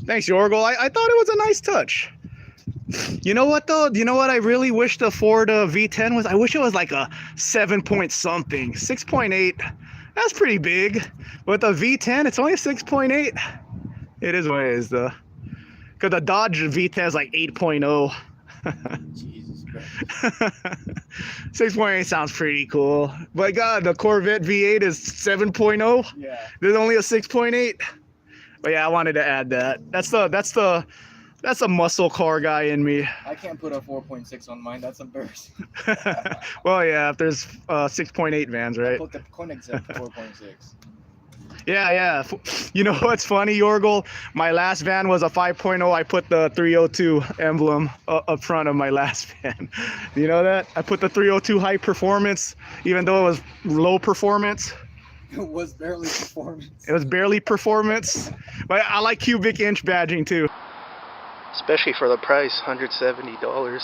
Thanks, Yorgel. I thought it was a nice touch. You know what though? You know what I really wish the Ford V10 was? I wish it was like a 7 point something. 6.8. That's pretty big. But the V10, it's only a 6.8. It is what it is though. Because the Dodge V10 is like 8.0. Jesus Christ. 6.8 sounds pretty cool. But God, the Corvette V8 is 7.0. Yeah. There's only a 6.8. But yeah, I wanted to add that. That's a muscle car guy in me. I can't put a 4.6 on mine. That's embarrassing. Well, yeah, if there's 6.8 vans, right? I put the Koenigsegg 4.6. Yeah. You know what's funny, Yorgel? My last van was a 5.0. I put the 302 emblem up front of my last van. You know that? I put the 302 high performance, even though it was low performance. It was barely performance. It was barely performance. But I like cubic inch badging too. Especially for the price, $170.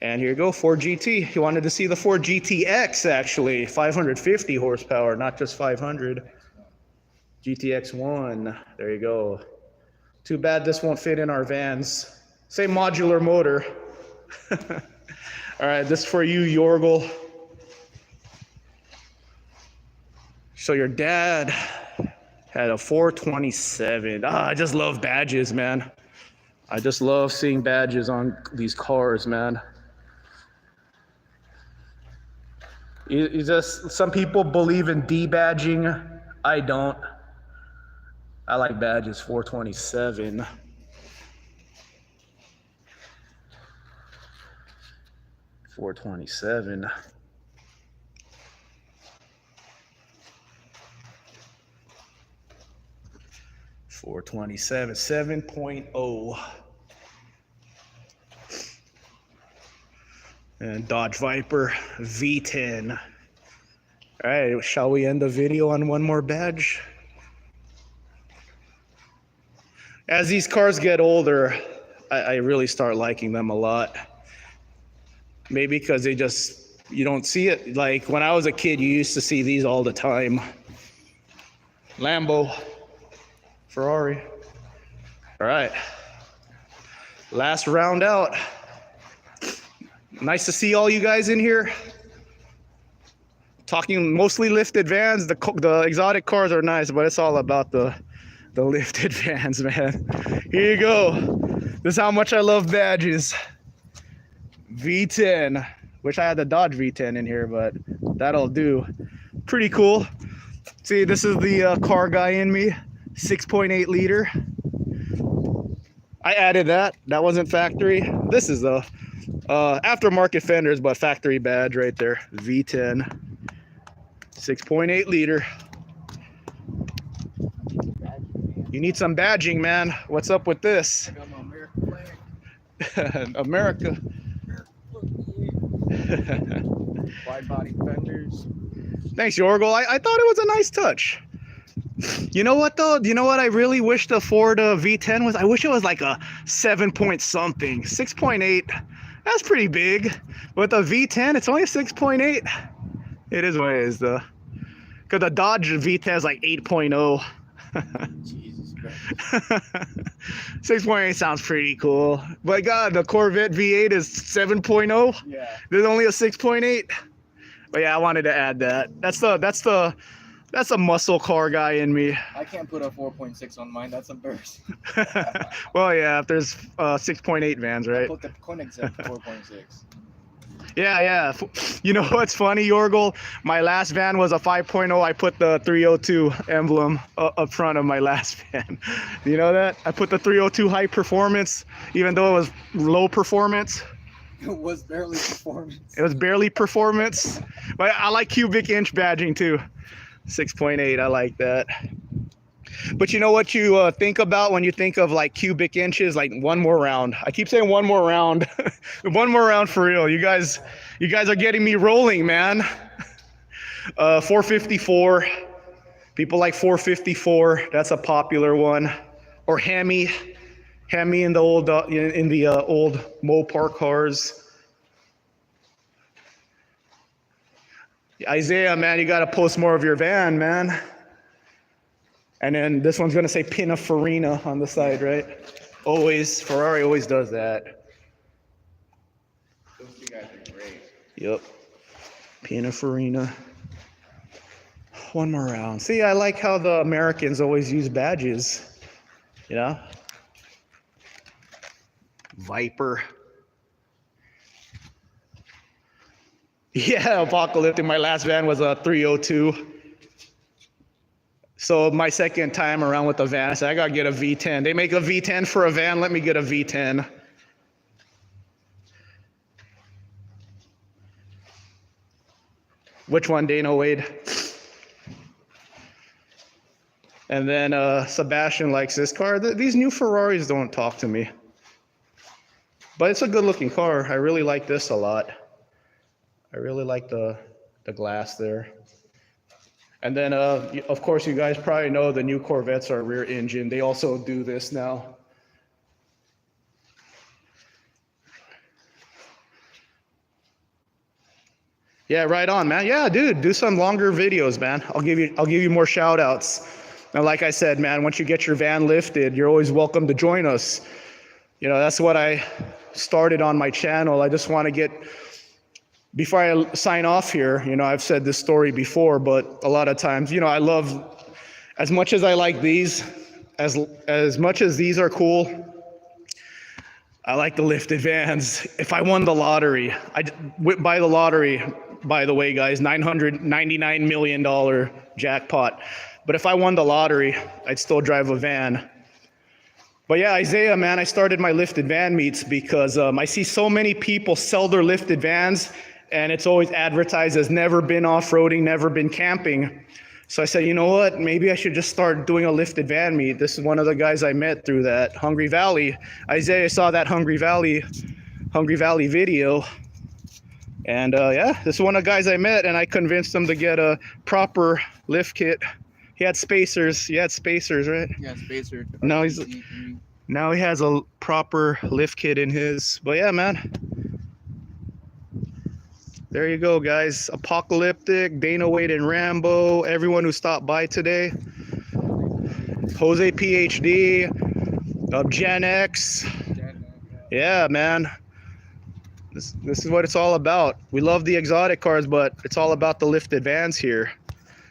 And here you go, Ford GT. You wanted to see the Ford GTX actually, 550 horsepower, not just 500. GTX1, there you go. Too bad this won't fit in our vans. Same modular motor. All right, this is for you, Yorgel. So your dad had a 427. I just love badges, man. I just love seeing badges on these cars, man. You just, some people believe in debadging. I don't. I like badges. 427. 427. $427, 7.0. And Dodge Viper V10. All right, shall we end the video on one more badge? As these cars get older, I really start liking them a lot. Maybe because they just, you don't see it. Like when I was a kid, you used to see these all the time. Lambo, Ferrari. All right, last round out. Nice to see all you guys in here. Talking mostly lifted vans. The exotic cars are nice, but it's all about the lifted vans, man. Here you go. This is how much I love badges. V10. Wish I had the Dodge V10 in here, but that'll do. Pretty cool. See, this is the car guy in me. 6.8 liter. I added that. That wasn't factory. This is the aftermarket fenders, but factory badge right there. V10. 6.8 liter. You need some badging, man. What's up with this? I got my America flag. America. Wide body fenders. Thanks, Yorgel. I thought it was a nice touch. You know what though? You know what I really wish the Ford V10 was? I wish it was like a 7 point something. 6.8. That's pretty big. But the V10, it's only a 6.8. It is what it is though. Because the Dodge V10 is like 8.0. Jesus Christ. 6.8 sounds pretty cool. But God, the Corvette V8 is 7.0. Yeah. There's only a 6.8. But yeah, I wanted to add that. That's a muscle car guy in me. I can't put a 4.6 on mine. That's embarrassing. Well, yeah, if there's 6.8 vans, right? I put the Koenigsegg 4.6. Yeah. You know what's funny, Yorgel? My last van was a 5.0. I put the 302 emblem up front of my last van. You know that? I put the 302 high performance, even though it was low performance. It was barely performance. It was barely performance. But I like cubic inch badging too. 6.8, I like that. But you know what you think about when you think of like cubic inches? Like one more round. I keep saying one more round. One more round for real. You guys are getting me rolling, man. 454. People like 454. That's a popular one. Or Hemi in the old old Mopar cars. Isaiah, man, you got to post more of your van, man. And then this one's going to say Pininfarina on the side, right? Always. Ferrari always does that. Those two guys are great. Yep. Pininfarina. One more round. See, I like how the Americans always use badges. You know? Viper. Yeah, Apocalyptic. My last van was a 302. So my second time around with the van, I said, I gotta get a V10. They make a V10 for a van, let me get a V10. Which one, Dana Wade? And then Sebastian likes this car. These new Ferraris don't talk to me. But it's a good looking car. I really like this a lot. I really like the glass there. And then, of course, you guys probably know the new Corvettes are rear engine. They also do this now. Yeah, right on, man. Yeah, dude, do some longer videos, man. I'll give you more shout outs. And like I said, man, once you get your van lifted, you're always welcome to join us. You know, that's what I started on my channel. I just want to get, before I sign off here, you know, I've said this story before, but a lot of times, you know, I love, as much as I like these, as much as these are cool, I like the lifted vans. If I won the lottery, I'd buy the lottery, by the way, guys, $999 million jackpot. But if I won the lottery, I'd still drive a van. But yeah, Isaiah, man, I started my lifted van meets because I see so many people sell their lifted vans, and it's always advertised as never been off-roading, never been camping. So I said, you know what, maybe I should just start doing a lifted van meet. This is one of the guys I met through that Hungry Valley. Isaiah saw that Hungry Valley video. And yeah, this is one of the guys I met, and I convinced him to get a proper lift kit. He had spacers. He had spacers, right? Yeah, spacer. Now he has a proper lift kit in his. But yeah, man. There you go, guys. Apocalyptic, Dana Wade and Rambo, everyone who stopped by today. Jose PhD, Gen X. Yeah, man. This is what it's all about. We love the exotic cars, but it's all about the lifted vans here.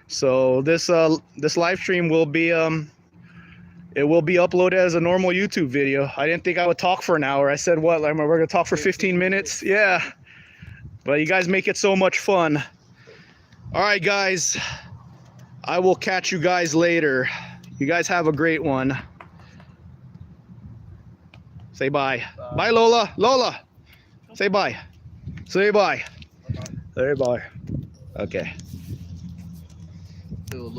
So this live stream will be it will be uploaded as a normal YouTube video. I didn't think I would talk for an hour. I said, what, like, we're gonna talk for 15 minutes? Yeah. But you guys make it so much fun. All right, guys. I will catch you guys later. You guys have a great one. Say bye. Bye, Lola. Lola. Say bye. Say bye. Say bye. Okay. Little